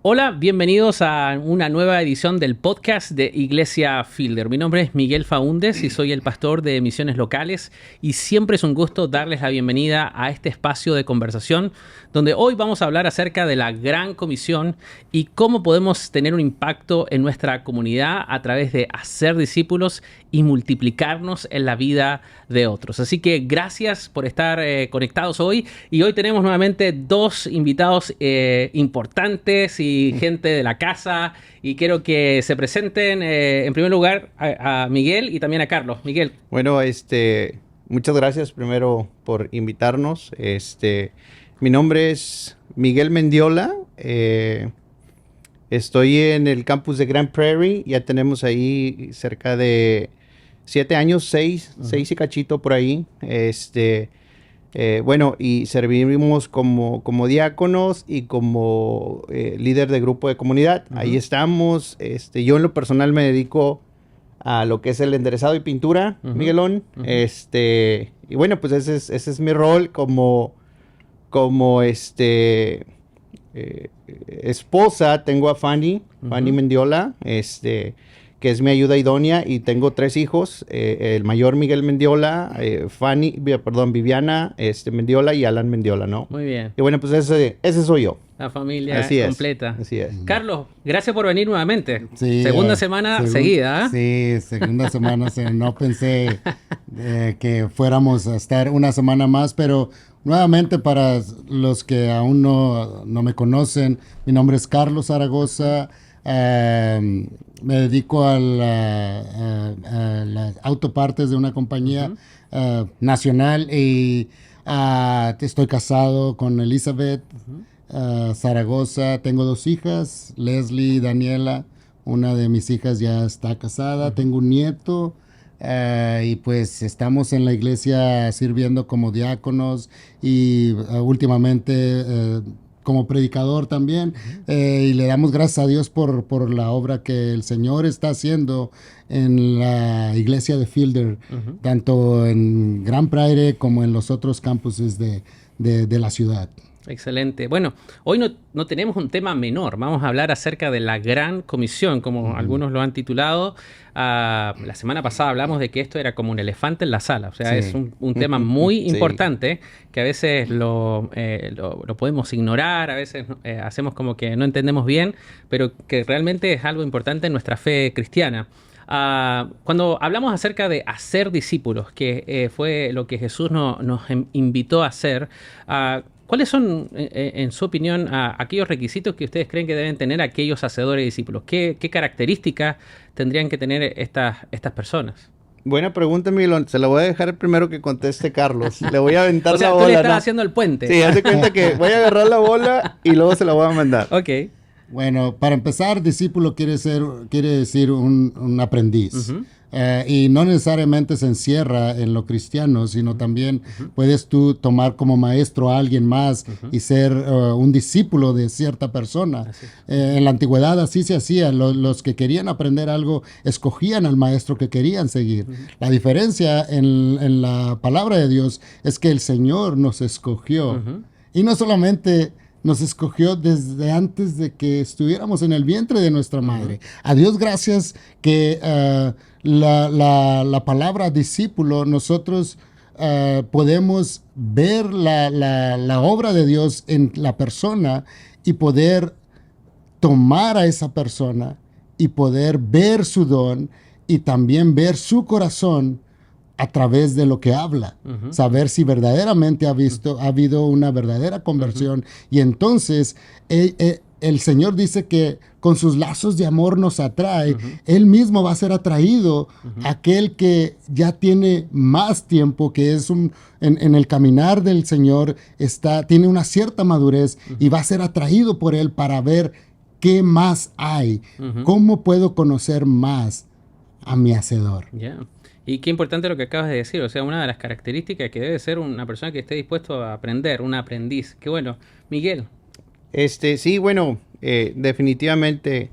Hola, bienvenidos a una nueva edición del podcast de Iglesia Fielder. Mi nombre es Miguel Faúndez y soy el pastor de Misiones Locales y siempre es un gusto darles la bienvenida a este espacio de conversación donde hoy vamos a hablar acerca de la Gran Comisión y cómo podemos tener un impacto en nuestra comunidad a través de hacer discípulos y multiplicarnos en la vida de otros. Así que gracias por estar conectados hoy y hoy tenemos nuevamente dos invitados importantes y gente de la casa y quiero que se presenten en primer lugar a Miguel y también a Carlos. Miguel. Bueno, muchas gracias primero por invitarnos. Mi nombre es Miguel Mendiola. Estoy en el campus de Grand Prairie. Ya tenemos ahí cerca de 7 años, 6 y cachito por ahí. Bueno, y servimos como diáconos y como líder de grupo de comunidad. Ahí estamos. Yo en lo personal me dedico a lo que es el enderezado y pintura, Miguelón. Y bueno, pues ese es mi rol como esposa. Tengo a Fanny Mendiola, que es mi ayuda idónea, y tengo 3 hijos, el mayor Miguel Mendiola, Viviana Mendiola y Alan Mendiola, ¿no? Muy bien. Y bueno, pues ese soy yo. La familia Así completa. Así es. Carlos, gracias por venir nuevamente. Sí, segunda semana seguida. Sí, segunda semana. No pensé que fuéramos a estar una semana más, pero nuevamente para los que aún no me conocen, mi nombre es Carlos Zaragoza. Me dedico a las autopartes de una compañía nacional y estoy casado con Elizabeth Zaragoza. Tengo 2 hijas, Leslie y Daniela. Una de mis hijas ya está casada. Tengo un nieto. Y pues estamos en la iglesia sirviendo como diáconos y últimamente como predicador también. Y le damos gracias a Dios por la obra que el Señor está haciendo en la iglesia de Fielder, tanto en Grand Prairie como en los otros campuses de la ciudad. Excelente. Bueno, hoy no tenemos un tema menor. Vamos a hablar acerca de la Gran Comisión, como algunos lo han titulado. La semana pasada hablamos de que esto era como un elefante en la sala. O sea, Sí. es un tema muy Sí. importante que a veces lo podemos ignorar, a veces hacemos como que no entendemos bien, pero que realmente es algo importante en nuestra fe cristiana. Cuando hablamos acerca de hacer discípulos, que fue lo que Jesús nos invitó a hacer, ¿cuáles son, en su opinión, aquellos requisitos que ustedes creen que deben tener aquellos hacedores de discípulos? ¿Qué características tendrían que tener estas personas? Buena pregunta, Miguelón. Se la voy a dejar primero que conteste Carlos. Le voy a aventar O sea, la tú bola, le estás ¿no? haciendo el puente. Sí, haz de cuenta que voy a agarrar la bola y luego se la voy a mandar. Ok. Bueno, para empezar, discípulo quiere decir un aprendiz. Y no necesariamente se encierra en lo cristiano, sino también puedes tú tomar como maestro a alguien más y ser un discípulo de cierta persona. En la antigüedad así se hacía. Los que querían aprender algo escogían al maestro que querían seguir. La diferencia en la palabra de Dios es que el Señor nos escogió. Y no solamente nos escogió desde antes de que estuviéramos en el vientre de nuestra madre. A Dios gracias que la palabra discípulo, nosotros podemos ver la obra de Dios en la persona y poder tomar a esa persona y poder ver su don y también ver su corazón a través de lo que habla, saber si verdaderamente ha habido una verdadera conversión. Y entonces el Señor dice que con sus lazos de amor nos atrae. Él mismo va a ser atraído aquel que ya tiene más tiempo, que es en el caminar del Señor, tiene una cierta madurez y va a ser atraído por Él para ver qué más hay, cómo puedo conocer más a mi Hacedor. Yeah. Y qué importante lo que acabas de decir, o sea, una de las características que debe ser una persona que esté dispuesto a aprender, un aprendiz. Qué bueno. Miguel. Sí, bueno, definitivamente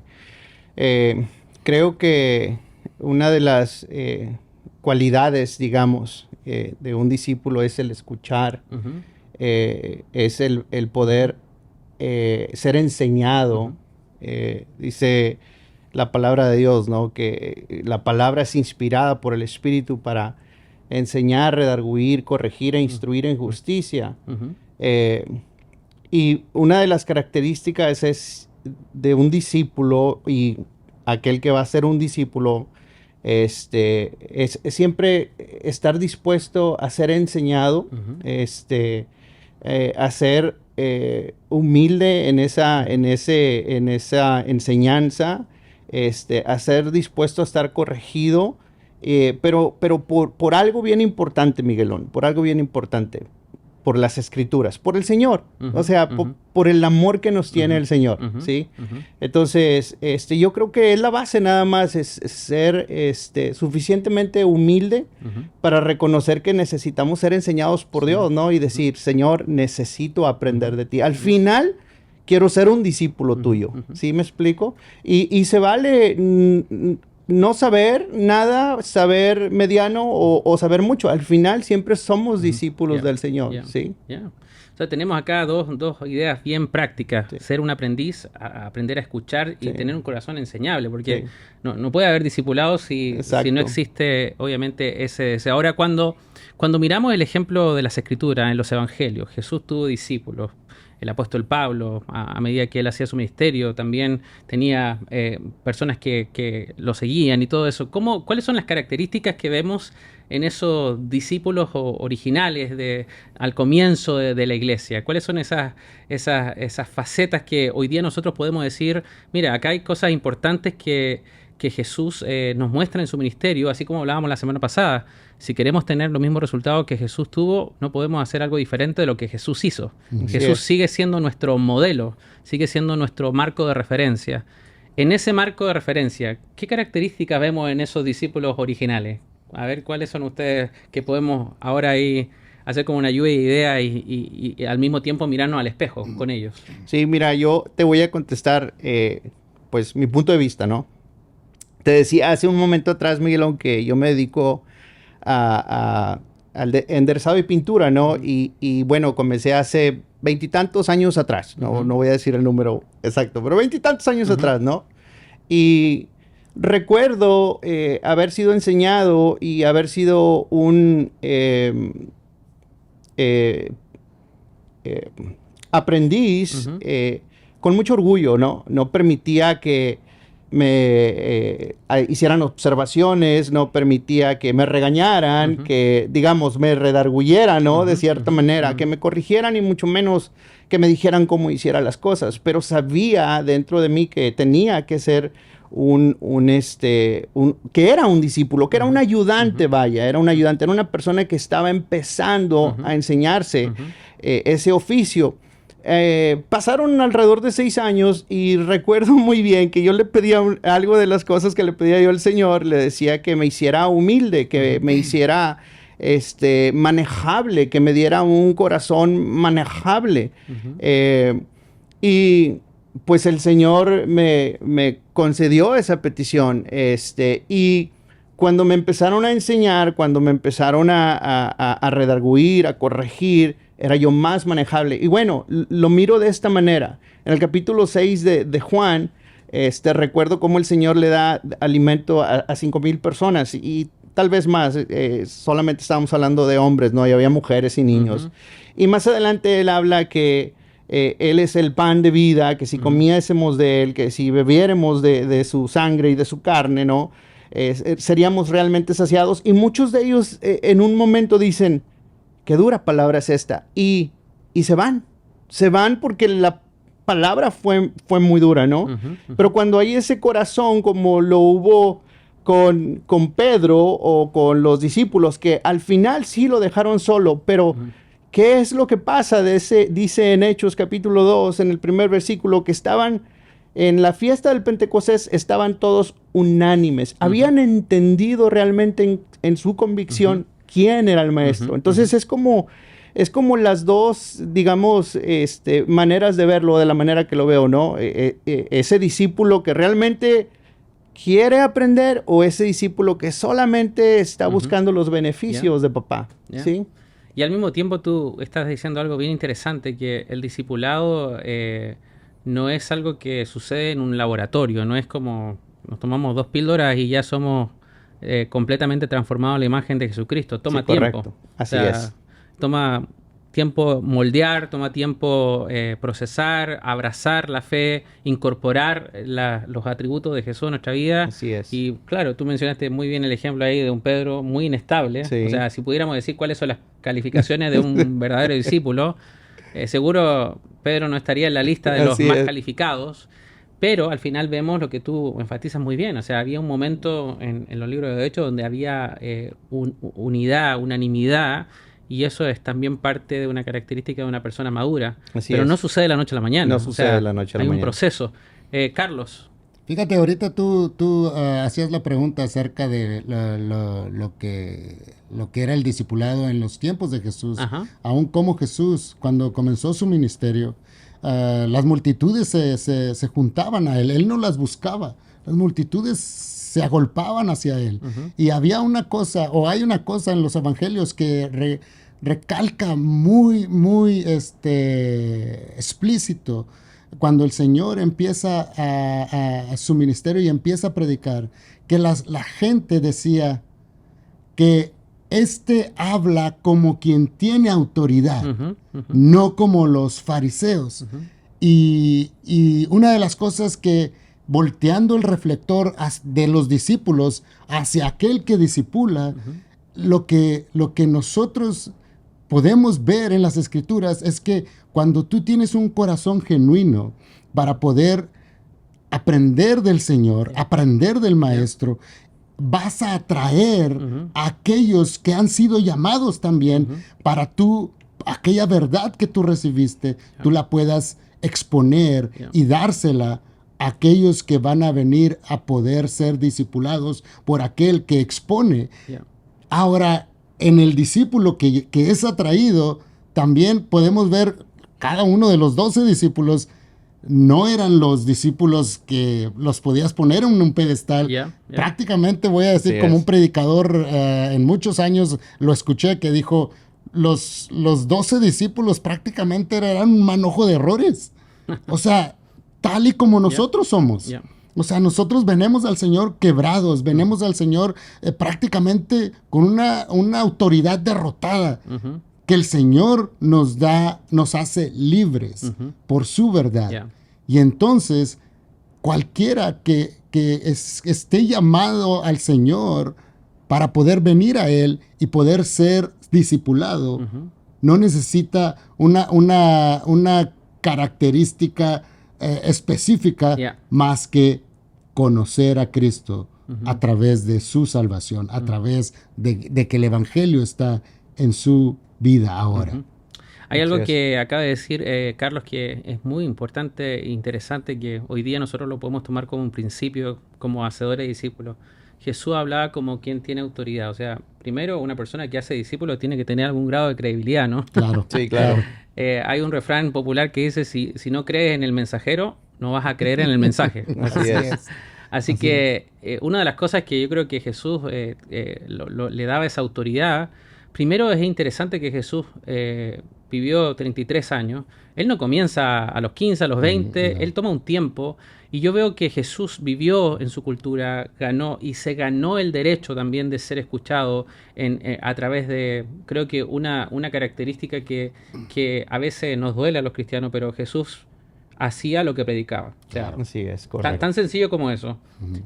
creo que una de las cualidades, digamos, de un discípulo es el escuchar, es el poder ser enseñado Dice la palabra de Dios, ¿no? Que la palabra es inspirada por el Espíritu para enseñar, redarguir, corregir e instruir en justicia. Y una de las características es de un discípulo y aquel que va a ser un discípulo, es siempre estar dispuesto a ser enseñado, a ser humilde en esa enseñanza, a ser dispuesto a estar corregido, pero por algo bien importante, Miguelón, por algo bien importante, por las Escrituras, por el Señor, o sea, por el amor que nos tiene el Señor, ¿sí? Entonces, yo creo que es la base nada más, es ser suficientemente humilde para reconocer que necesitamos ser enseñados por Dios, ¿no? Y decir, Señor, necesito aprender de ti. Al final, quiero ser un discípulo tuyo, ¿sí me explico? Y se vale no saber nada, saber mediano o saber mucho. Al final siempre somos discípulos del Señor, ¿sí? O sea, tenemos acá dos ideas bien prácticas. Sí. Ser un aprendiz, aprender a escuchar y tener un corazón enseñable, porque no puede haber discipulados si no existe, obviamente, ese deseo. Ahora, cuando miramos el ejemplo de las Escrituras en los Evangelios, Jesús tuvo discípulos. El apóstol Pablo, a medida que él hacía su ministerio, también tenía personas que lo seguían y todo eso. ¿Cuáles son las características que vemos en esos discípulos originales al comienzo de la iglesia? ¿Cuáles son esas facetas que hoy día nosotros podemos decir, mira, acá hay cosas importantes que Jesús nos muestra en su ministerio, así como hablábamos la semana pasada? Si queremos tener los mismos resultados que Jesús tuvo, no podemos hacer algo diferente de lo que Jesús hizo. Jesús sigue siendo nuestro modelo, sigue siendo nuestro marco de referencia. En ese marco de referencia, ¿qué características vemos en esos discípulos originales? A ver, ¿cuáles son ustedes que podemos ahora ahí hacer como una lluvia de ideas y al mismo tiempo mirarnos al espejo con ellos? Sí, mira, yo te voy a contestar, pues, mi punto de vista, ¿no? Te decía hace un momento atrás, Miguel, aunque yo me dedico al enderezado y pintura, ¿no? Y bueno, comencé hace 20 y tantos años atrás, no voy a decir el número exacto, pero 20 y tantos años atrás, ¿no? Y recuerdo haber sido enseñado y haber sido un aprendiz con mucho orgullo, ¿no? No permitía que me hicieran observaciones, no permitía que me regañaran, que, digamos, me redarguyeran, ¿no? De cierta manera, que me corrigieran y mucho menos que me dijeran cómo hiciera las cosas. Pero sabía dentro de mí que tenía que ser que era un discípulo, que era un ayudante, vaya, era un ayudante, era una persona que estaba empezando a enseñarse ese oficio. Pasaron alrededor de 6 años y recuerdo muy bien que yo le pedía algo de las cosas que le pedía yo al Señor, le decía que me hiciera humilde, que me hiciera manejable, que me diera un corazón manejable. Y pues el Señor me concedió esa petición, y cuando me empezaron a enseñar, cuando me empezaron a redarguir, a corregir, era yo más manejable. Y bueno, lo miro de esta manera. En el capítulo 6 de Juan, recuerdo cómo el Señor le da alimento a 5,000 personas y tal vez más. Solamente estábamos hablando de hombres, ¿no? Y había mujeres y niños. Y más adelante él habla que Él es el pan de vida, que si comiésemos de Él, que si bebiéremos de su sangre y de su carne, ¿no? Seríamos realmente saciados. Y muchos de ellos en un momento dicen, qué dura palabra es esta. Y se van. Se van porque la palabra fue muy dura, ¿no? Pero cuando hay ese corazón como lo hubo con Pedro o con los discípulos, que al final sí lo dejaron solo, pero ¿qué es lo que pasa? Dice en Hechos capítulo 2, en el primer versículo, que estaban en la fiesta del Pentecostés, estaban todos unánimes. Habían entendido realmente en su convicción quién era el maestro. Entonces es como las dos, digamos, maneras de verlo, de la manera que lo veo, ¿no? Ese discípulo que realmente quiere aprender o ese discípulo que solamente está buscando los beneficios de papá, ¿sí? Y al mismo tiempo tú estás diciendo algo bien interesante, que el discipulado no es algo que sucede en un laboratorio, no es como nos tomamos 2 píldoras y ya somos completamente transformados a la imagen de Jesucristo. Toma tiempo. Así es. Toma tiempo moldear, toma tiempo procesar, abrazar la fe, incorporar los atributos de Jesús en nuestra vida. Así es. Y claro, tú mencionaste muy bien el ejemplo ahí de un Pedro muy inestable. Sí. O sea, si pudiéramos decir cuáles son las calificaciones de un verdadero discípulo, seguro Pedro no estaría en la lista de los Así más es. calificados. Pero al final vemos lo que tú enfatizas muy bien. O sea, había un momento en los libros de Hechos donde había unidad, unanimidad, y eso es también parte de una característica de una persona madura. Así pero es. no sucede de la noche a la mañana. No O sucede sea, de la noche a la hay un mañana. proceso. Carlos. Fíjate, ahorita tú hacías la pregunta acerca de lo que era el discipulado en los tiempos de Jesús. Ajá. Aún como Jesús, cuando comenzó su ministerio, las multitudes se juntaban a él. Él no las buscaba. Las multitudes se agolpaban hacia él. Uh-huh. Y había una cosa, o hay una cosa en los evangelios que recalca muy, muy explícito. Cuando el Señor empieza a su ministerio y empieza a predicar, que la gente decía que habla como quien tiene autoridad, Uh-huh, uh-huh. no como los fariseos. Uh-huh. Y una de las cosas que, volteando el reflector de los discípulos hacia aquel que discipula, Uh-huh. lo que nosotros podemos ver en las Escrituras es que cuando tú tienes un corazón genuino para poder aprender del Señor, aprender del Maestro, vas a atraer Uh-huh. a aquellos que han sido llamados también Uh-huh. para aquella verdad que tú recibiste, tú la puedas exponer y dársela a aquellos que van a venir a poder ser discipulados por aquel que expone. Ahora, en el discípulo que es atraído, también podemos ver cada uno de los 12 discípulos. No eran los discípulos que los podías poner en un pedestal. Prácticamente, voy a decir, Así como es. un predicador en muchos años lo escuché, que dijo, los 12 discípulos prácticamente eran un manojo de errores. O sea, tal y como nosotros somos. O sea, nosotros venimos al Señor quebrados, venimos al Señor prácticamente con una autoridad derrotada. Uh-huh. Que el Señor nos hace libres Uh-huh. por su verdad. Y entonces, cualquiera que esté llamado al Señor para poder venir a Él y poder ser discipulado, Uh-huh. no necesita una característica específica más que conocer a Cristo a través de su salvación, a través de que el Evangelio está en su vida ahora. Uh-huh. Hay algo que acaba de decir Carlos que es muy importante e interesante, que hoy día nosotros lo podemos tomar como un principio, como hacedores y discípulos. Jesús hablaba como quien tiene autoridad. O sea, primero, una persona que hace discípulo tiene que tener algún grado de credibilidad, ¿no? Claro. Sí, claro. Hay un refrán popular que dice, si no crees en el mensajero, no vas a creer en el mensaje. Así es. Así que una de las cosas que yo creo que Jesús le daba esa autoridad. Primero, es interesante que Jesús vivió 33 años. Él no comienza a los 15, a los 20. No. Él toma un tiempo. Y yo veo que Jesús vivió en su cultura, se ganó el derecho también de ser escuchado a través de, creo que una característica que a veces nos duele a los cristianos, pero Jesús hacía lo que predicaba. O sea, así es, correcto. Tan sencillo como eso.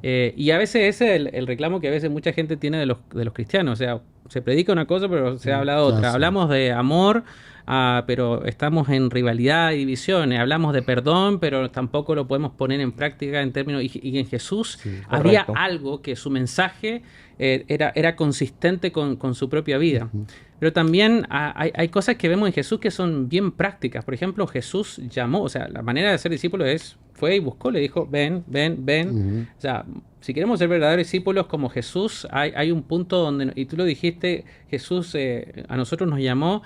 Y a veces ese es el reclamo que a veces mucha gente tiene de los cristianos. O sea, se predica una cosa, pero se habla de otra. Sí. Hablamos de amor, pero estamos en rivalidad y divisiones. Hablamos de perdón, pero tampoco lo podemos poner en práctica en términos... Y en Jesús había algo que su mensaje era consistente con su propia vida. Pero también hay cosas que vemos en Jesús que son bien prácticas. Por ejemplo, Jesús llamó, o sea, la manera de ser discípulo fue y buscó, le dijo, ven. O sea, si queremos ser verdaderos discípulos como Jesús, hay un punto donde, y tú lo dijiste, Jesús a nosotros nos llamó,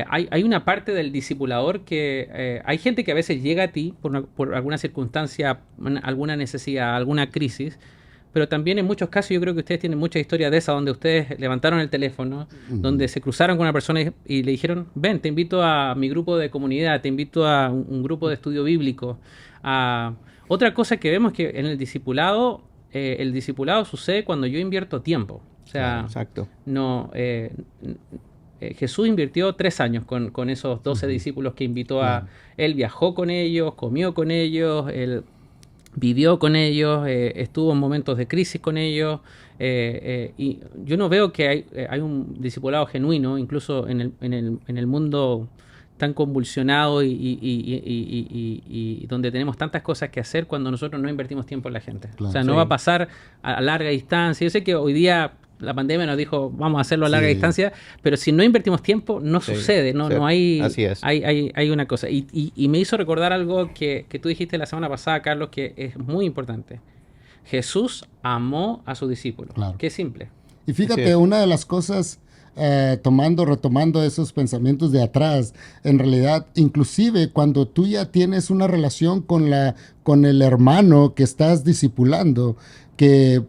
hay una parte del discipulador que hay gente que a veces llega a ti por alguna circunstancia, alguna necesidad, alguna crisis, pero también en muchos casos yo creo que ustedes tienen mucha historia de esa, donde ustedes levantaron el teléfono, donde se cruzaron con una persona y le dijeron, ven, te invito a mi grupo de comunidad, te invito a un grupo de estudio bíblico. Otra cosa que vemos es que en el discipulado sucede cuando yo invierto tiempo. O sea, exacto. Jesús invirtió 3 años con esos 12 discípulos que invitó a... Él viajó con ellos, comió con ellos, él vivió con ellos, estuvo en momentos de crisis con ellos, y yo no veo que hay un discipulado genuino, incluso en el mundo tan convulsionado y donde tenemos tantas cosas que hacer cuando nosotros no invertimos tiempo en la gente. Claro, o sea, no va a pasar a larga distancia. Yo sé que hoy día la pandemia nos dijo, vamos a hacerlo a larga distancia, pero si no invertimos tiempo, no sucede, no hay, así es. Hay una cosa. Y me hizo recordar algo que tú dijiste la semana pasada, Carlos, que es muy importante. Jesús amó a sus discípulos. Claro. Qué simple. Y fíjate, una de las cosas, retomando esos pensamientos de atrás, en realidad, inclusive cuando tú ya tienes una relación con el hermano que estás discipulando, que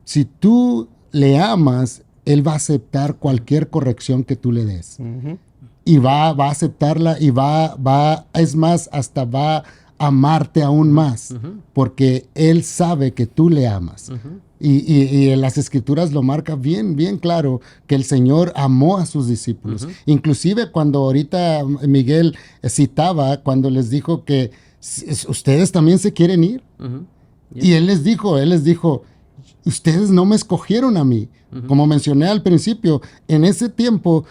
si tú le amas, él va a aceptar cualquier corrección que tú le des. Y va a aceptarla y es más, hasta va a amarte aún más, porque él sabe que tú le amas. Y en las Escrituras lo marca bien, bien claro, que el Señor amó a sus discípulos. Inclusive cuando ahorita Miguel citaba, cuando les dijo que ustedes también se quieren ir. Y él les dijo, ustedes no me escogieron a mí. Como mencioné al principio, en ese tiempo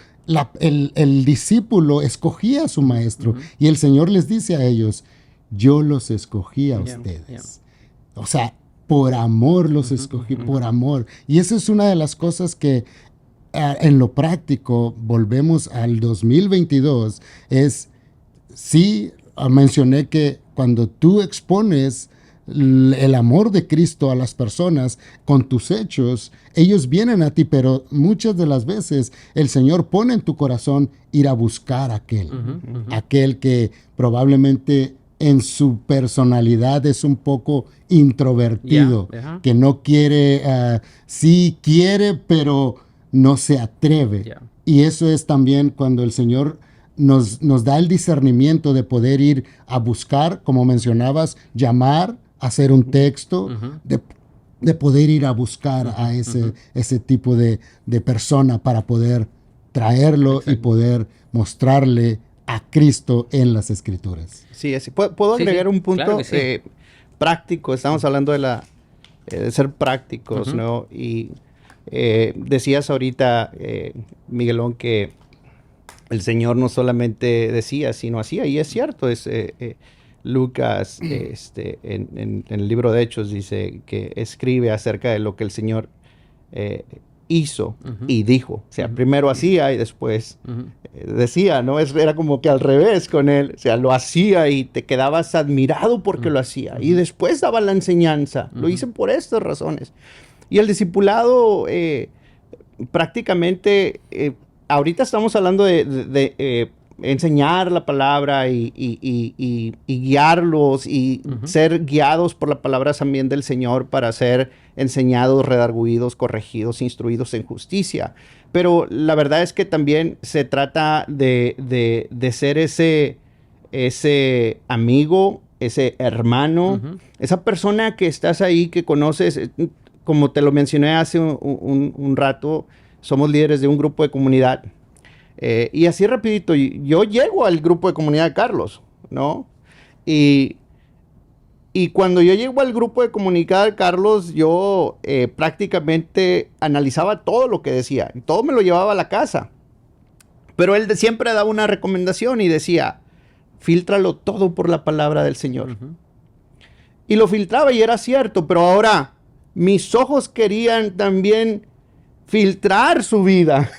el discípulo escogía a su maestro y el Señor les dice a ellos, yo los escogí a ustedes. O sea, por amor los escogí, por amor. Y esa es una de las cosas que en lo práctico, volvemos al 2022, sí, mencioné que cuando tú expones el amor de Cristo a las personas con tus hechos, ellos vienen a ti, pero muchas de las veces el Señor pone en tu corazón ir a buscar a aquel que probablemente en su personalidad es un poco introvertido, que no quiere, sí quiere, pero no se atreve. Y eso es también cuando el Señor nos da el discernimiento de poder ir a buscar, como mencionabas, llamar, hacer un texto, de poder ir a buscar a ese tipo de persona para poder traerlo y poder mostrarle a Cristo en las Escrituras. Sí, ¿puedo agregar un punto claro práctico? Estamos hablando de ser prácticos, ¿no? Y decías ahorita, Miguelón, que el Señor no solamente decía, sino hacía, y es cierto, Lucas, en el libro de Hechos, dice que escribe acerca de lo que el Señor hizo y dijo. O sea, primero hacía y después decía, ¿no? Era como que al revés con él. O sea, lo hacía y te quedabas admirado porque lo hacía. Y después daba la enseñanza. Lo hice por estas razones. Y el discipulado, prácticamente, ahorita estamos hablando de enseñar la palabra y guiarlos y ser guiados por la palabra también del Señor para ser enseñados, redarguidos, corregidos, instruidos en justicia. Pero la verdad es que también se trata de ser ese amigo, ese hermano, esa persona que estás ahí, que conoces, como te lo mencioné hace un rato, somos líderes de un grupo de comunidad. Y así rapidito, yo llego al grupo de comunidad de Carlos, ¿no? Y cuando yo llego al grupo de comunidad de Carlos, yo prácticamente analizaba todo lo que decía. Y todo me lo llevaba a la casa. Pero él siempre daba una recomendación y decía, fíltralo todo por la palabra del Señor. Y lo filtraba y era cierto, pero ahora mis ojos querían también filtrar su vida,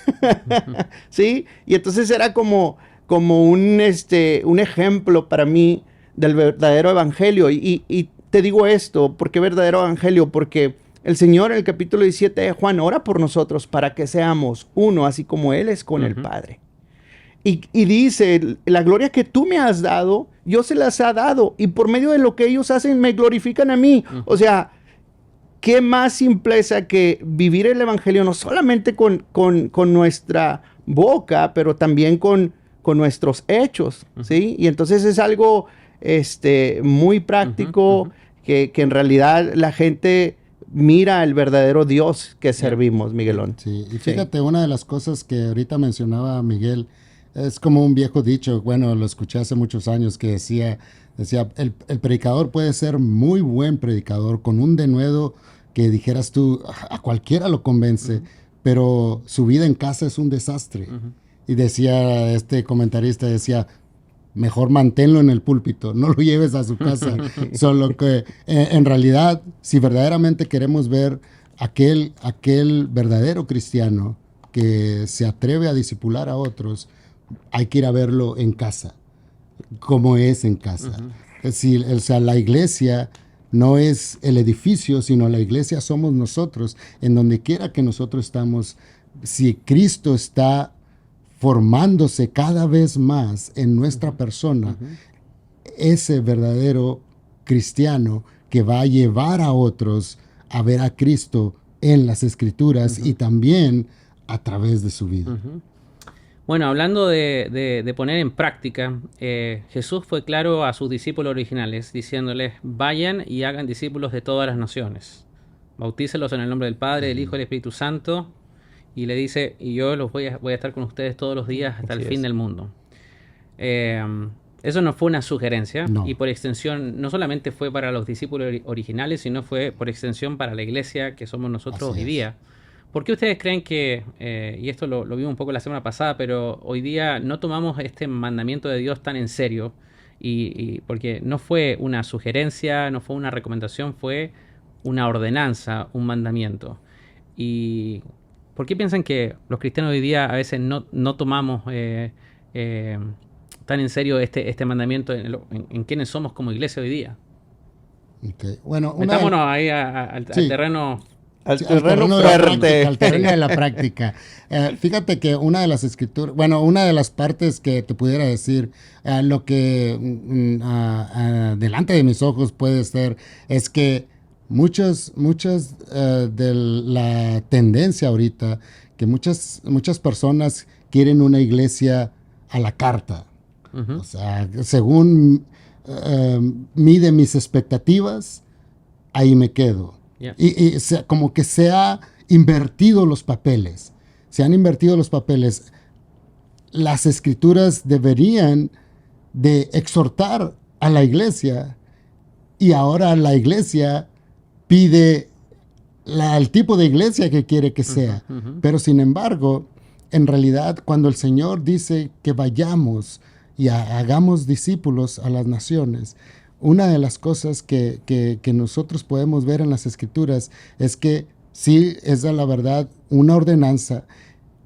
¿sí? Y entonces era como un ejemplo para mí del verdadero evangelio. Y te digo esto, ¿por qué verdadero evangelio? Porque el Señor en el capítulo 17 de Juan ora por nosotros para que seamos uno, así como Él es con el Padre. Y dice, la gloria que tú me has dado, yo se las he dado, y por medio de lo que ellos hacen me glorifican a mí. O sea, ¿qué más simpleza que vivir el evangelio no solamente con nuestra boca, pero también con nuestros hechos, ¿sí? Y entonces es algo muy práctico, que en realidad la gente mira el verdadero Dios que servimos, Miguelón. Sí, y fíjate, una de las cosas que ahorita mencionaba Miguel, es como un viejo dicho, bueno, lo escuché hace muchos años, que decía el predicador puede ser muy buen predicador, con un denuedo que dijeras tú, a cualquiera lo convence, pero su vida en casa es un desastre. Y decía este comentarista, decía, mejor manténlo en el púlpito, no lo lleves a su casa. Solo que en realidad, si verdaderamente queremos ver aquel verdadero cristiano que se atreve a discipular a otros, hay que ir a verlo en casa, como es en casa. Es decir, o sea, la iglesia no es el edificio, sino la iglesia somos nosotros. En donde quiera que nosotros estamos, si Cristo está formándose cada vez más en nuestra persona, ese verdadero cristiano que va a llevar a otros a ver a Cristo en las Escrituras y también a través de su vida. Bueno, hablando de poner en práctica, Jesús fue claro a sus discípulos originales, diciéndoles, vayan y hagan discípulos de todas las naciones. Bautícelos en el nombre del Padre, del Hijo y del Espíritu Santo. Y le dice, y yo los voy a estar con ustedes todos los días hasta el fin del mundo. Eso no fue una sugerencia, y por extensión no solamente fue para los discípulos originales, sino fue por extensión para la iglesia que somos nosotros hoy día. ¿Por qué ustedes creen que, y esto lo vimos un poco la semana pasada, pero hoy día no tomamos este mandamiento de Dios tan en serio? Y porque no fue una sugerencia, no fue una recomendación, fue una ordenanza, un mandamiento. Y ¿por qué piensan que los cristianos hoy día a veces no tomamos tan en serio este mandamiento en quiénes somos como iglesia hoy día? Okay. Bueno, metámonos ahí al terreno. Al terreno fuerte. Al terreno de la práctica. Fíjate que una de las escrituras, bueno, una de las partes que te pudiera decir, lo que delante de mis ojos puede ser, es que muchas de la tendencia ahorita, que muchas personas quieren una iglesia a la carta. O sea, según mide mis expectativas, ahí me quedo. Y como que se ha invertido los papeles. Se han invertido los papeles. Las escrituras deberían de exhortar a la iglesia, y ahora la iglesia pide el tipo de iglesia que quiere que sea. Pero sin embargo, en realidad, cuando el Señor dice que vayamos y hagamos discípulos a las naciones, una de las cosas que nosotros podemos ver en las Escrituras es que sí es la verdad una ordenanza,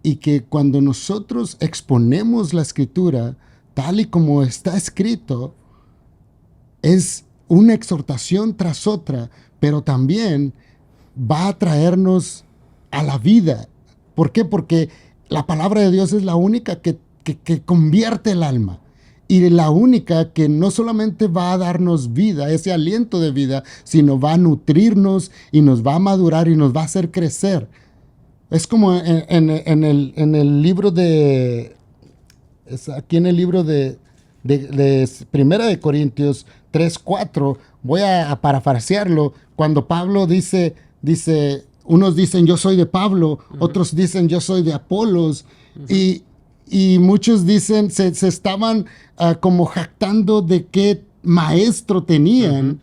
y que cuando nosotros exponemos la Escritura tal y como está escrito, es una exhortación tras otra, pero también va a traernos a la vida. ¿Por qué? Porque la palabra de Dios es la única que convierte el alma. Y la única que no solamente va a darnos vida, ese aliento de vida, sino va a nutrirnos y nos va a madurar y nos va a hacer crecer. Es como en el libro de... Aquí en el libro de Primera de Corintios 3:4, voy a parafrasearlo, cuando Pablo dice, unos dicen yo soy de Pablo, otros dicen yo soy de Apolos, y muchos dicen, se estaban como jactando de qué maestro tenían.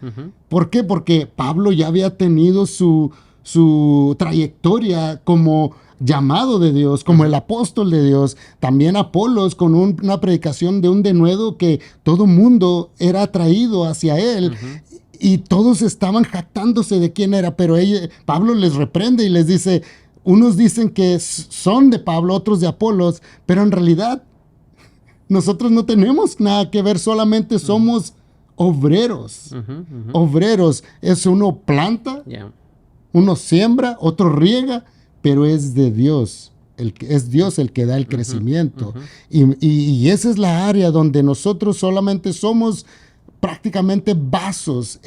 ¿Por qué? Porque Pablo ya había tenido su trayectoria como llamado de Dios, como el apóstol de Dios. También Apolos con una predicación de un denuedo que todo mundo era atraído hacia él. Y todos estaban jactándose de quién era, pero Pablo les reprende y les dice, unos dicen que son de Pablo, otros de Apolos, pero en realidad nosotros no tenemos nada que ver, solamente somos obreros. Obreros, es uno planta, uno siembra, otro riega, pero es de Dios. Es Dios el que da el crecimiento. Y esa es la área donde nosotros solamente somos prácticamente vasos,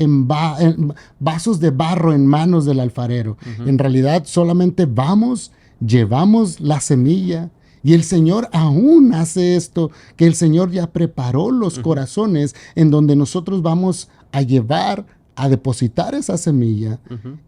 vasos de barro en manos del alfarero. En realidad solamente vamos, llevamos la semilla, y el Señor aún hace esto, que el Señor ya preparó los corazones en donde nosotros vamos a llevar, a depositar esa semilla,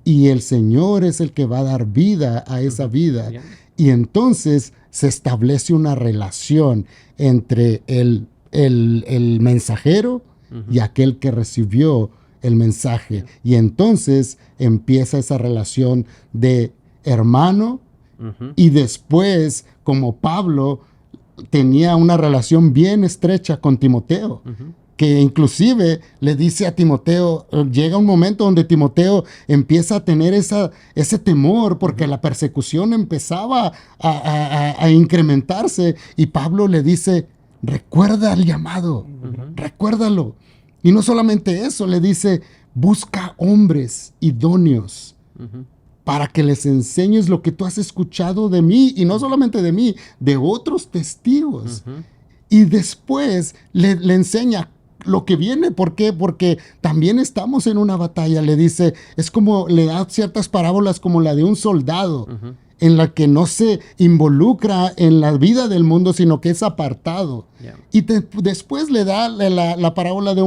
y el Señor es el que va a dar vida a esa vida. Y entonces se establece una relación entre el mensajero y aquel que recibió el mensaje. Y entonces empieza esa relación de hermano, y después, como Pablo tenía una relación bien estrecha con Timoteo, que inclusive le dice a Timoteo, llega un momento donde Timoteo empieza a tener ese temor porque la persecución empezaba a incrementarse, y Pablo le dice, recuerda el llamado, recuérdalo. Y no solamente eso, le dice, busca hombres idóneos para que les enseñes lo que tú has escuchado de mí, y no solamente de mí, de otros testigos. Y después le enseña lo que viene. ¿Por qué? Porque también estamos en una batalla. Le dice, es como, le da ciertas parábolas como la de un soldado, en la que no se involucra en la vida del mundo, sino que es apartado. Y después le da la parábola de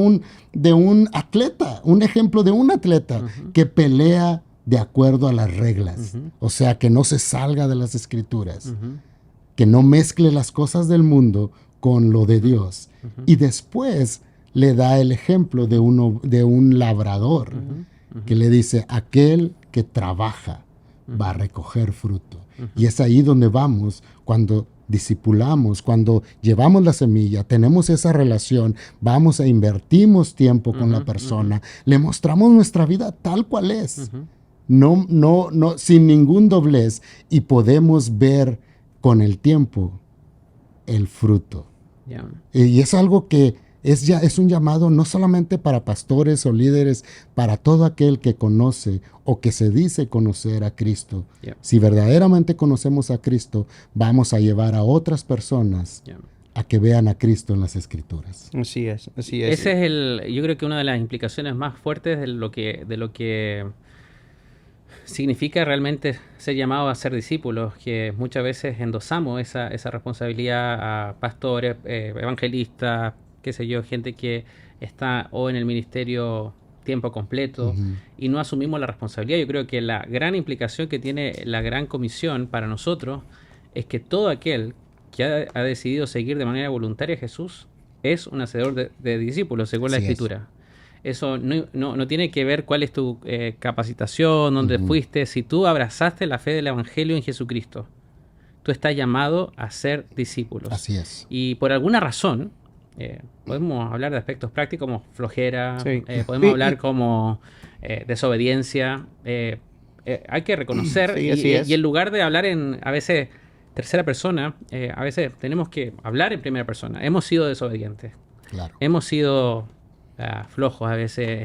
un atleta, un ejemplo de un atleta que pelea de acuerdo a las reglas. O sea, que no se salga de las escrituras, que no mezcle las cosas del mundo con lo de Dios. Y después le da el ejemplo de un labrador, que le dice, aquel que trabaja va a recoger fruto. Y es ahí donde vamos cuando discipulamos, cuando llevamos la semilla, tenemos esa relación, vamos a invertimos tiempo con la persona, le mostramos nuestra vida tal cual es. No, sin ningún doblez, y podemos ver con el tiempo el fruto. Y es algo que es un llamado no solamente para pastores o líderes, para todo aquel que conoce o que se dice conocer a Cristo. Si verdaderamente conocemos a Cristo, vamos a llevar a otras personas a que vean a Cristo en las Escrituras. Así es. Ese es yo creo que una de las implicaciones más fuertes de lo que significa realmente ser llamado a ser discípulos, que muchas veces endosamos esa responsabilidad a pastores, evangelistas, qué sé yo, gente que está o en el ministerio tiempo completo y no asumimos la responsabilidad. Yo creo que la gran implicación que tiene la gran comisión para nosotros es que todo aquel que ha decidido seguir de manera voluntaria a Jesús es un hacedor de discípulos, según la Escritura. Eso no tiene que ver cuál es tu capacitación, dónde fuiste. Si tú abrazaste la fe del Evangelio en Jesucristo, tú estás llamado a ser discípulos. Así es. Y por alguna razón, podemos hablar de aspectos prácticos como flojera, podemos hablar como desobediencia. Hay que reconocer, y en lugar de hablar a veces tercera persona, a veces tenemos que hablar en primera persona. Hemos sido desobedientes. Claro. Hemos sido flojos a veces.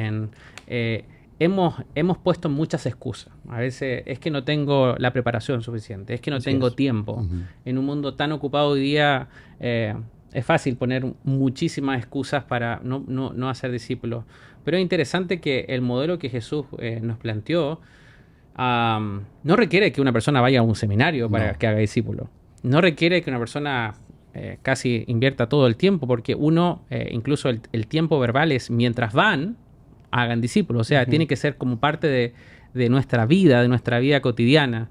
Hemos puesto muchas excusas. A veces es que no tengo la preparación suficiente, es que no tengo tiempo. En un mundo tan ocupado hoy día, es fácil poner muchísimas excusas para no hacer discípulos. Pero es interesante que el modelo que Jesús nos planteó no requiere que una persona vaya a un seminario para que haga discípulo. No requiere que una persona casi invierta todo el tiempo, porque incluso el tiempo verbal es mientras hagan discípulos. O sea, tiene que ser como parte de nuestra vida cotidiana.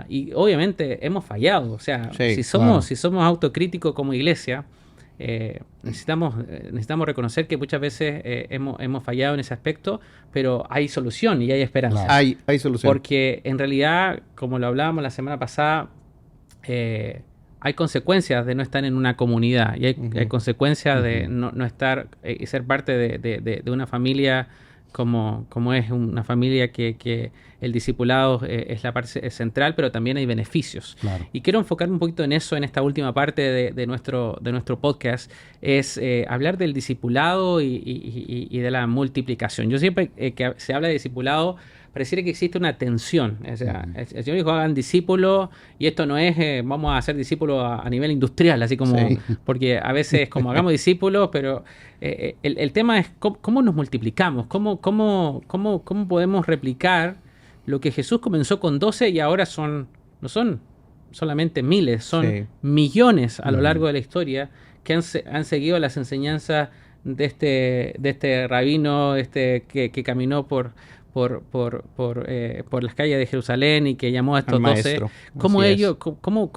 Y obviamente hemos fallado. O sea, si somos autocríticos como iglesia, necesitamos reconocer que muchas veces hemos fallado en ese aspecto, pero hay solución y hay esperanza. Claro. Hay solución. Porque en realidad, como lo hablábamos la semana pasada, hay consecuencias de no estar en una comunidad, y hay consecuencias de no estar y ser parte de una familia como es una familia que el discipulado es la parte central, pero también hay beneficios. Claro. Y quiero enfocarme un poquito en eso en esta última parte de nuestro podcast, es hablar del discipulado y de la multiplicación. Yo siempre que se habla de discipulado, pareciera que existe una tensión. O sea, el Señor dijo, hagan discípulos, y esto no es, vamos a hacer discípulos a nivel industrial, así como, Sí. porque a veces como hagamos discípulos, pero el tema es cómo nos multiplicamos, cómo podemos replicar lo que Jesús comenzó con 12 y ahora no son solamente miles, son Sí. millones a lo largo de la historia que han seguido las enseñanzas de este rabino que caminó por las calles de Jerusalén y que llamó a estos Al 12. maestro. ¿Cómo Así ellos, cómo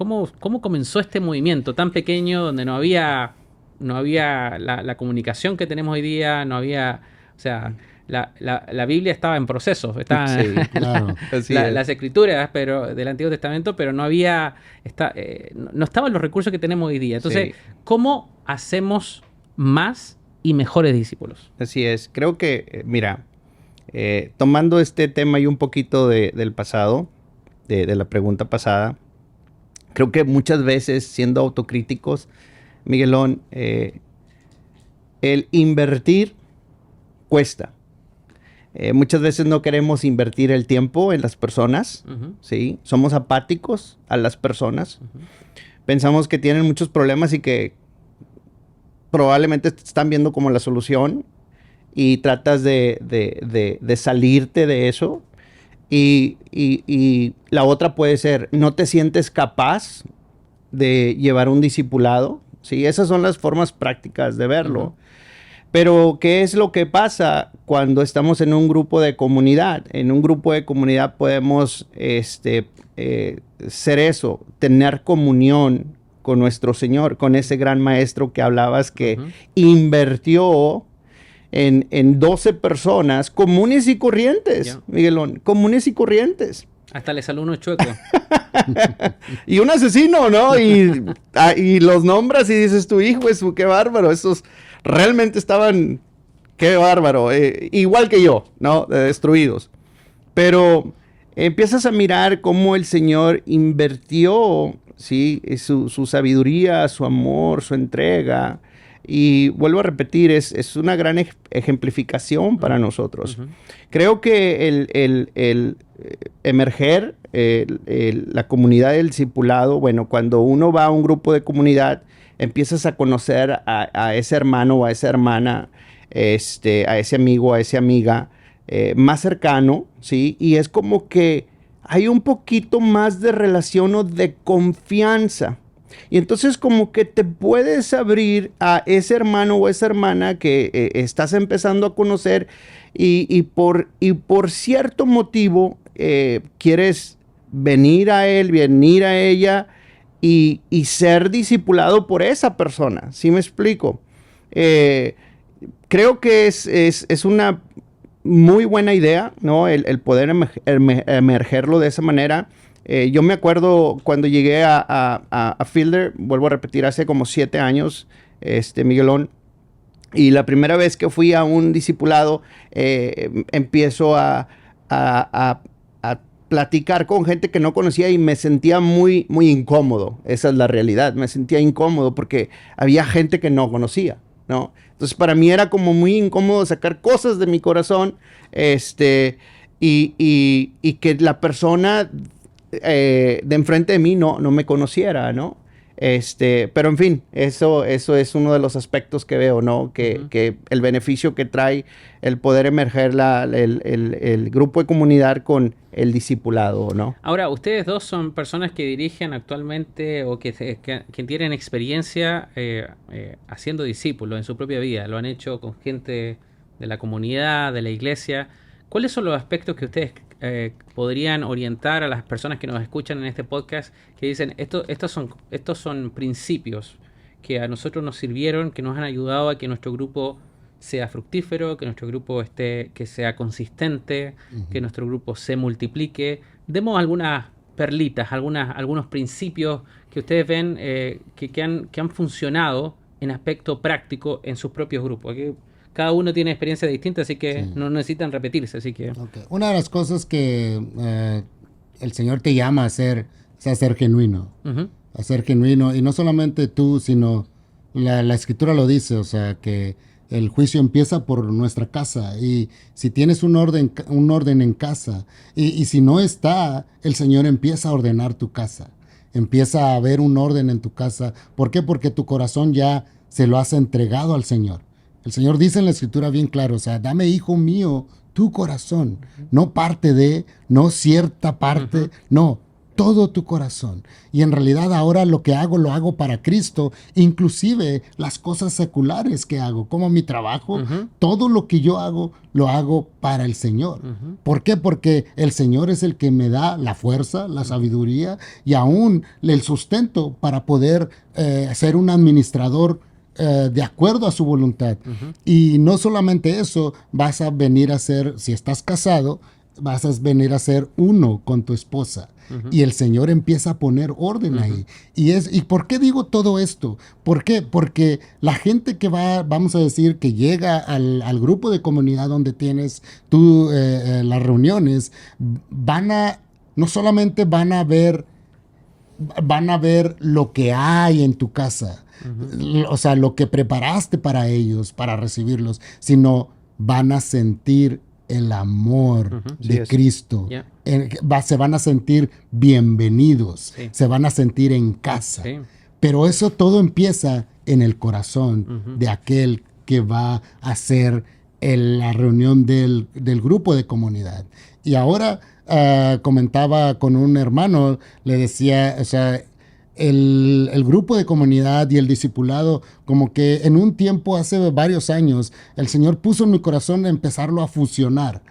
comenzó este movimiento tan pequeño donde no había la comunicación que tenemos hoy día, no había, o sea, la Biblia estaba en proceso, estaba Sí, claro. Así es. las escrituras pero del Antiguo Testamento, pero no había, no estaban los recursos que tenemos hoy día. Entonces, Sí. ¿cómo hacemos más y mejores discípulos? Así es. Creo que, mira, tomando este tema y un poquito del pasado, de la pregunta pasada, creo que muchas veces, siendo autocríticos, Miguelón, el invertir cuesta. Muchas veces no queremos invertir el tiempo en las personas, Ujú. ¿sí? Somos apáticos a las personas. Ujú. Pensamos que tienen muchos problemas y que probablemente te están viendo como la solución y tratas de salirte de eso. Y la otra puede ser, no te sientes capaz de llevar un discipulado, ¿sí? Esas son las formas prácticas de verlo. Ujú. Pero, ¿qué es lo que pasa cuando estamos en un grupo de comunidad? En un grupo de comunidad podemos ser eso, tener comunión con nuestro Señor, con ese gran maestro que hablabas que Ujú. invirtió en 12 personas comunes y corrientes, Ya. Miguelón, comunes y corrientes. Hasta le salió uno chueco. Y un asesino, ¿no? Y los nombras y dices, tu hijo es qué bárbaro, esos realmente estaban, qué bárbaro, igual que yo, ¿no? Destruidos. Pero empiezas a mirar cómo el Señor invirtió, ¿sí? Su sabiduría, su amor, su entrega. Y vuelvo a repetir, es una gran ejemplificación para nosotros. Ujú. Creo que el emerger la comunidad del discipulado, bueno, cuando uno va a un grupo de comunidad, empiezas a conocer a ese hermano o a esa hermana, a ese amigo, a esa amiga más cercano, ¿sí? Y es como que hay un poquito más de relación o de confianza. Y entonces como que te puedes abrir a ese hermano o esa hermana que estás empezando a conocer y por cierto motivo quieres venir a él, venir a ella y ser discipulado por esa persona. ¿Sí me explico? Creo que es una muy buena idea, ¿no? El poder emergerlo de esa manera. Yo me acuerdo cuando llegué a Fielder, vuelvo a repetir, hace como 7 años, Miguelón, y la primera vez que fui a un discipulado, empiezo a platicar con gente que no conocía y me sentía muy, muy incómodo. Esa es la realidad. Me sentía incómodo porque había gente que no conocía, ¿no? Entonces, para mí era como muy incómodo sacar cosas de mi corazón, y que la persona de enfrente de mí no me conociera, ¿no? Pero en fin, eso es uno de los aspectos que veo, ¿no? Que el beneficio que trae el poder emerger el grupo de comunidad con el discipulado, ¿no? Ahora, ustedes dos son personas que dirigen actualmente o que tienen experiencia haciendo discípulos en su propia vida. Lo han hecho con gente de la comunidad, de la iglesia. ¿Cuáles son los aspectos que ustedes podrían orientar a las personas que nos escuchan en este podcast que dicen, estos son principios que a nosotros nos sirvieron, que nos han ayudado a que nuestro grupo sea fructífero, que nuestro grupo que sea consistente, que nuestro grupo se multiplique? Demos algunas perlitas, algunos principios que ustedes ven que han funcionado en aspecto práctico en sus propios grupos. Aquí cada uno tiene experiencia distinta, así que Sí. no necesitan repetirse. Así que Okay. Una de las cosas que el Señor te llama a hacer es a ser genuino. Ujú. A ser genuino. Y no solamente tú, sino la Escritura lo dice, o sea, que el juicio empieza por nuestra casa, y si tienes un orden en casa, y si no está, el Señor empieza a ordenar tu casa. Empieza a haber un orden en tu casa. ¿Por qué? Porque tu corazón ya se lo has entregado al Señor. El Señor dice en la Escritura bien claro, o sea, dame, hijo mío, tu corazón, no parte de, no cierta parte, no, todo tu corazón. Y en realidad ahora lo que hago, lo hago para Cristo, inclusive las cosas seculares que hago, como mi trabajo, todo lo que yo hago, lo hago para el Señor. ¿Por qué? Porque el Señor es el que me da la fuerza, la sabiduría y aún el sustento para poder ser un administrador de acuerdo a su voluntad. Y no solamente eso, vas a venir a ser, si estás casado, vas a venir a ser uno con tu esposa. Y el Señor empieza a poner orden ahí. ¿Y por qué digo todo esto? ¿Por qué? Porque la gente que va, vamos a decir, que llega al grupo de comunidad donde tienes tú las reuniones, no solamente van a ver lo que hay en tu casa, o sea, lo que preparaste para ellos, para recibirlos, sino van a sentir el amor de Cristo. Yeah. Se van a sentir bienvenidos, se van a sentir en casa. Pero eso todo empieza en el corazón de aquel que va a hacer la reunión del grupo de comunidad. Y ahora comentaba con un hermano, le decía, o sea, el grupo de comunidad y el discipulado, como que en un tiempo, hace varios años, el Señor puso en mi corazón empezarlo a fusionar.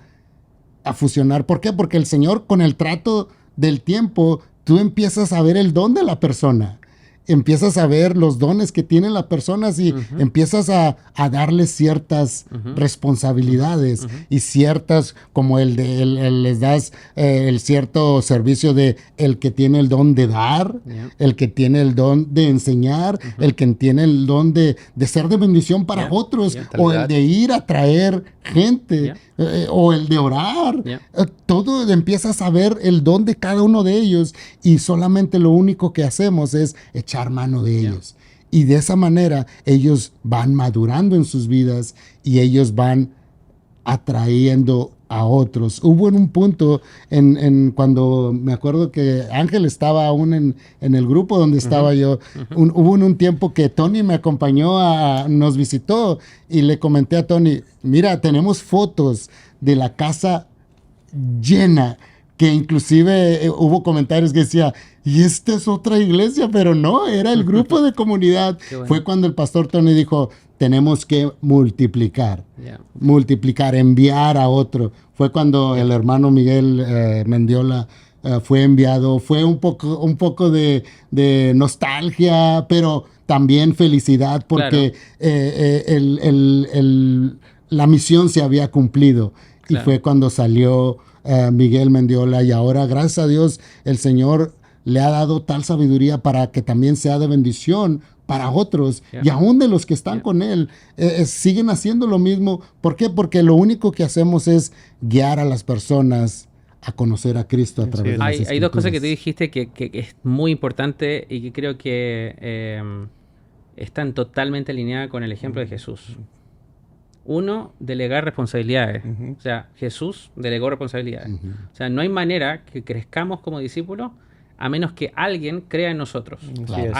¿Por qué? Porque el Señor, con el trato del tiempo, tú empiezas a ver el don de la persona. Empiezas a ver los dones que tienen las personas y empiezas a darles ciertas responsabilidades y ciertas, como les das el cierto servicio de el que tiene el don de dar, el que tiene el don de enseñar, el que tiene el don de ser de bendición para otros, o el de ir a traer gente, o el de orar. Todo empiezas a ver el don de cada uno de ellos, y solamente lo único que hacemos es echar mano de ellos. Y de esa manera ellos van madurando en sus vidas y ellos van atrayendo a otros. Hubo en un punto cuando me acuerdo que Ángel estaba aún en el grupo donde estaba yo. Hubo en un tiempo que Tony me acompañó, nos visitó, y le comenté a Tony, mira, tenemos fotos de la casa llena, que inclusive hubo comentarios que decía, y esta es otra iglesia, pero no, era el grupo de comunidad. Bueno. Fue cuando el pastor Tony dijo, tenemos que multiplicar, enviar a otro. Fue cuando el hermano Miguel Mendiola fue enviado. Fue un poco de nostalgia, pero también felicidad, porque la misión se había cumplido. Claro. Y fue cuando salió Miguel Mendiola, y ahora, gracias a Dios, el Señor le ha dado tal sabiduría para que también sea de bendición para otros, y aún de los que están con él, siguen haciendo lo mismo. ¿Por qué? Porque lo único que hacemos es guiar a las personas a conocer a Cristo a través de las Escrituras. Hay dos cosas que tú dijiste que es muy importante y que creo que están totalmente alineadas con el ejemplo de Jesús. Uno, delegar responsabilidades. O sea, Jesús delegó responsabilidades. O sea, no hay manera que crezcamos como discípulos a menos que alguien crea en nosotros. Claro.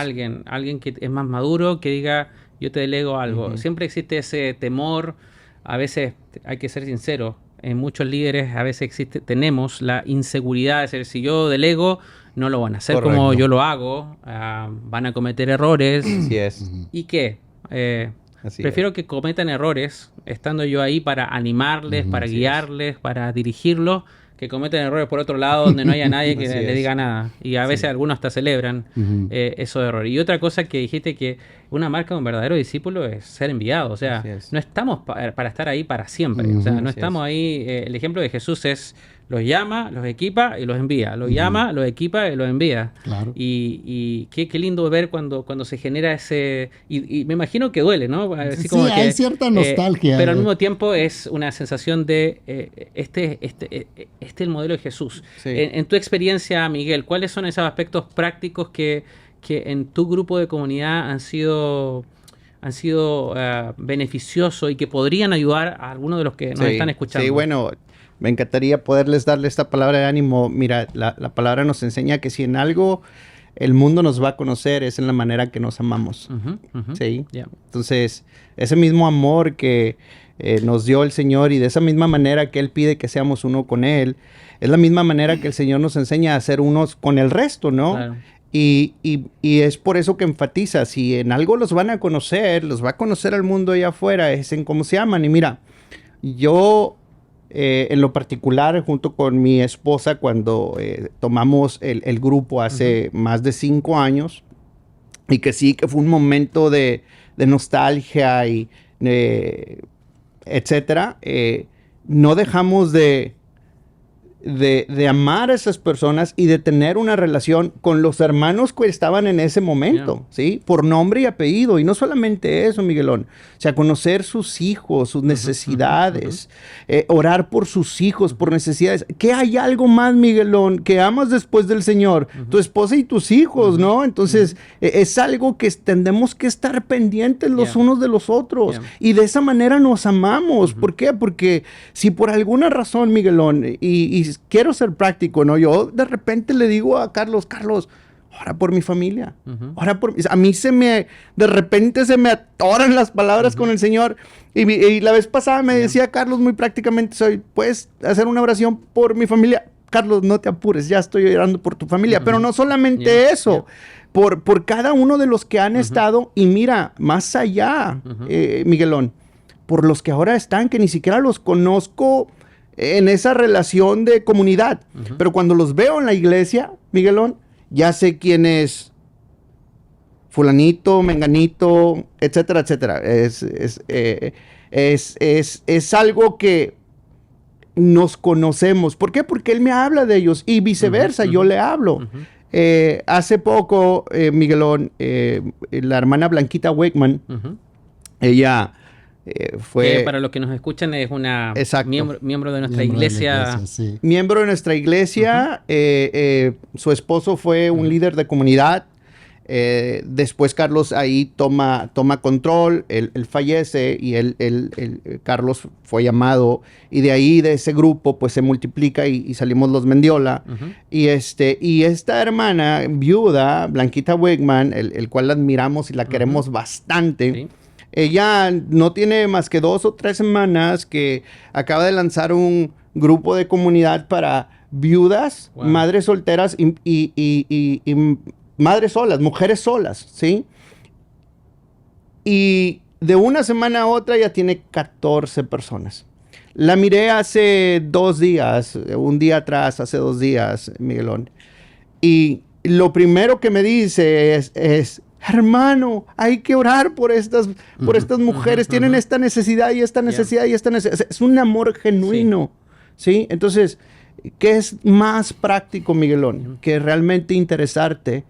Alguien que es más maduro, que diga, yo te delego algo. Siempre existe ese temor. A veces, hay que ser sincero, en muchos líderes a veces tenemos la inseguridad de decir, si yo delego, no lo van a hacer como yo lo hago, van a cometer errores. Así es. ¿Y qué? Prefiero que cometan errores, estando yo ahí para animarles, para guiarles, para dirigirlos, que cometen errores por otro lado donde no haya nadie que le diga nada. Y a veces algunos hasta celebran esos errores. Y otra cosa que dijiste, que una marca de un verdadero discípulo es ser enviado. O sea, no estamos para estar ahí para siempre. O sea, no estamos ahí. El ejemplo de Jesús es, los llama, los equipa y los envía. Los llama, los equipa y los envía. Claro. Y qué lindo ver cuando se genera ese... Y me imagino que duele, ¿no? Así como que, hay cierta nostalgia. Pero al mismo tiempo es una sensación de... este es el modelo de Jesús. Sí. En tu experiencia, Miguel, ¿cuáles son esos aspectos prácticos que en tu grupo de comunidad han sido han sido beneficiosos y que podrían ayudar a algunos de los que nos están escuchando? Sí, bueno, me encantaría poderles darle esta palabra de ánimo. Mira, la palabra nos enseña que si en algo el mundo nos va a conocer es en la manera que nos amamos. ¿Sí? Yeah. Entonces, ese mismo amor que nos dio el Señor y de esa misma manera que Él pide que seamos uno con Él, es la misma manera que el Señor nos enseña a ser unos con el resto, ¿no? Claro. Y es por eso que enfatiza, si en algo los van a conocer, los va a conocer al mundo allá afuera, es en cómo se aman. Y mira, yo en lo particular, junto con mi esposa, cuando tomamos el grupo hace más de 5 años, y que sí, que fue un momento de nostalgia y etcétera, no dejamos de amar a esas personas y de tener una relación con los hermanos que estaban en ese momento, ¿sí? Por nombre y apellido. Y no solamente eso, Miguelón. O sea, conocer sus hijos, sus necesidades, orar por sus hijos, por necesidades. ¿Qué hay algo más, Miguelón, que amas después del Señor? Tu esposa y tus hijos, ¿no? Entonces, es algo que tenemos que estar pendientes los unos de los otros. Y de esa manera nos amamos. ¿Por qué? Porque si por alguna razón, Miguelón, y quiero ser práctico, ¿no? Yo de repente le digo a Carlos, ora por mi familia, ora por... A mí de repente se me atoran las palabras con el Señor. Y la vez pasada me decía Carlos muy prácticamente, ¿puedes hacer una oración por mi familia? Carlos, no te apures, ya estoy orando por tu familia. Pero no solamente eso, por cada uno de los que han estado, y mira, más allá, Miguelón, por los que ahora están, que ni siquiera los conozco en esa relación de comunidad. Pero cuando los veo en la iglesia, Miguelón, ya sé quién es fulanito, menganito, etcétera, etcétera. Es algo que nos conocemos. ¿Por qué? Porque él me habla de ellos y viceversa, yo le hablo. Hace poco, Miguelón, la hermana Blanquita Wakeman, ella... que para los que nos escuchan es una miembro de nuestra iglesia. Miembro de nuestra iglesia. Su esposo fue un líder de comunidad. Después Carlos ahí toma control. Él fallece y Carlos fue llamado. Y de ahí, de ese grupo, pues se multiplica y salimos los Mendiola. Y esta hermana viuda, Blanquita Wegman, el cual la admiramos y la queremos bastante. ¿Sí? Ella no tiene más que 2 o 3 semanas que acaba de lanzar un grupo de comunidad para viudas, madres solteras y madres solas, mujeres solas, ¿sí? Y de una semana a otra ya tiene 14 personas. La miré hace 2 días, un día atrás, hace 2 días, Miguelón. Y lo primero que me dice es hermano, hay que orar por estas mujeres. Tienen esta necesidad y esta necesidad y esta necesidad. Es un amor genuino, ¿sí? Entonces, ¿qué es más práctico, Miguelón? Que realmente interesarte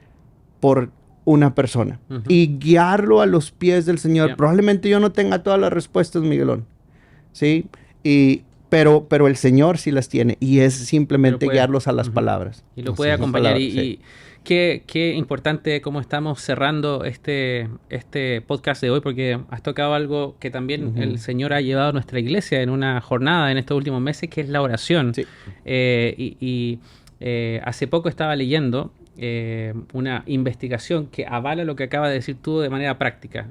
por una persona y guiarlo a los pies del Señor. Probablemente yo no tenga todas las respuestas, Miguelón, ¿sí? Pero el Señor sí las tiene y es simplemente guiarlos a las palabras. Y lo puede acompañar. Y qué importante cómo estamos cerrando este podcast de hoy, porque has tocado algo que también el Señor ha llevado a nuestra iglesia en una jornada en estos últimos meses, que es la oración. Sí. Hace poco estaba leyendo una investigación que avala lo que acaba de decir tú de manera práctica.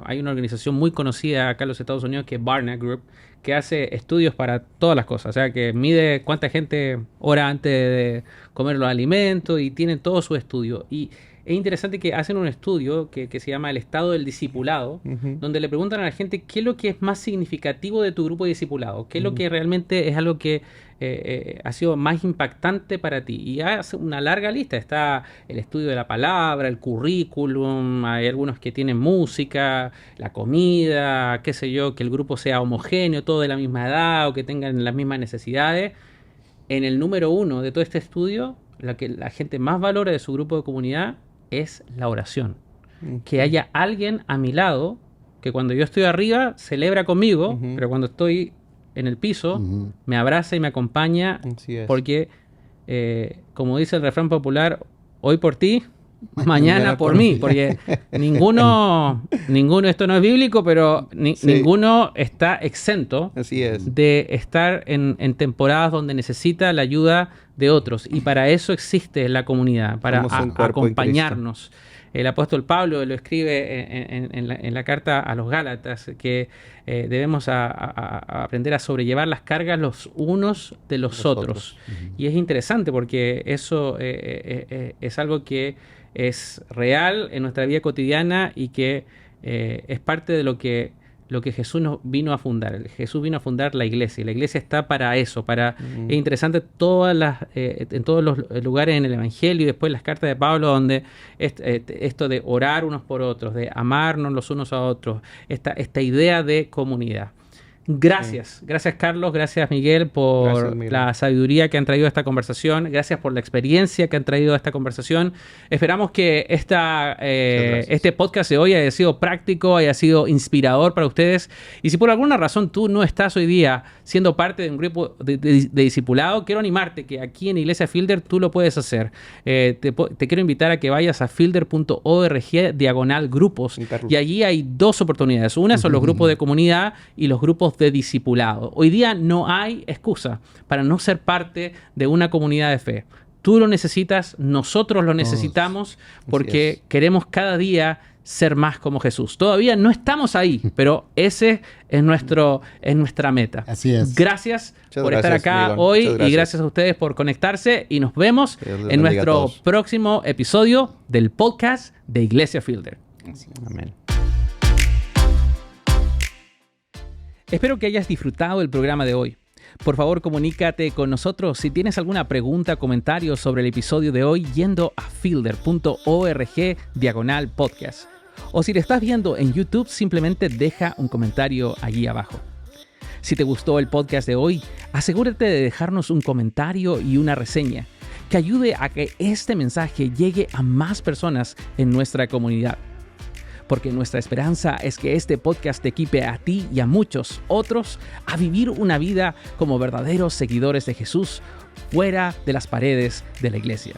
Hay una organización muy conocida acá en los Estados Unidos que es Barna Group, que hace estudios para todas las cosas. O sea, que mide cuánta gente ora antes de comer los alimentos y tienen todo su estudio. Y es interesante que hacen un estudio que se llama el estado del discipulado, donde le preguntan a la gente qué es lo que es más significativo de tu grupo de discipulado, qué es lo que realmente es algo que ha sido más impactante para ti. Y hace una larga lista. Está el estudio de la palabra, el currículum, hay algunos que tienen música, la comida, qué sé yo, que el grupo sea homogéneo, todo de la misma edad o que tengan las mismas necesidades. En el número 1 de todo este estudio, lo que la gente más valora de su grupo de comunidad es la oración. Que haya alguien a mi lado que cuando yo estoy arriba celebra conmigo, pero cuando estoy en el piso me abraza y me acompaña, porque como dice el refrán popular, hoy por ti, mañana por mí, porque ninguno, esto no es bíblico, pero ninguno está exento Así es. de estar en temporadas donde necesita la ayuda de otros. Y para eso existe la comunidad, para Somos un cuerpo en acompañarnos. El apóstol Pablo lo escribe en la carta a los Gálatas, que debemos a aprender a sobrellevar las cargas los unos de los otros. Y es interesante porque eso es algo que es real en nuestra vida cotidiana y que es parte de lo que Jesús nos vino a fundar. Jesús vino a fundar la iglesia, y la iglesia está para eso. Es interesante en todos los lugares en el Evangelio y después las cartas de Pablo, donde esto de orar unos por otros, de amarnos los unos a otros, esta idea de comunidad. Gracias Carlos, gracias Miguel por la sabiduría que han traído a esta conversación, gracias por la experiencia que han traído a esta conversación. Esperamos que este podcast de hoy haya sido práctico, haya sido inspirador para ustedes, y si por alguna razón tú no estás hoy día siendo parte de un grupo de discipulado, quiero animarte que aquí en Iglesia Fielder tú lo puedes hacer. Te quiero invitar a que vayas a fielder.org/grupos, y allí hay dos oportunidades. Una son los grupos de comunidad y los grupos de discipulado. Hoy día no hay excusa para no ser parte de una comunidad de fe. Tú lo necesitas, nosotros lo necesitamos, porque queremos cada día ser más como Jesús. Todavía no estamos ahí, pero ese es nuestra meta. Así es. Gracias por estar acá, Miguel, hoy, y gracias a ustedes por conectarse, y nos vemos en nuestro próximo episodio del podcast de Iglesia Fielder. Amén. Espero que hayas disfrutado el programa de hoy. Por favor, comunícate con nosotros si tienes alguna pregunta o comentario sobre el episodio de hoy yendo a fielder.org/podcast. O si lo estás viendo en YouTube, simplemente deja un comentario allí abajo. Si te gustó el podcast de hoy, asegúrate de dejarnos un comentario y una reseña que ayude a que este mensaje llegue a más personas en nuestra comunidad. Porque nuestra esperanza es que este podcast te equipe a ti y a muchos otros a vivir una vida como verdaderos seguidores de Jesús fuera de las paredes de la iglesia.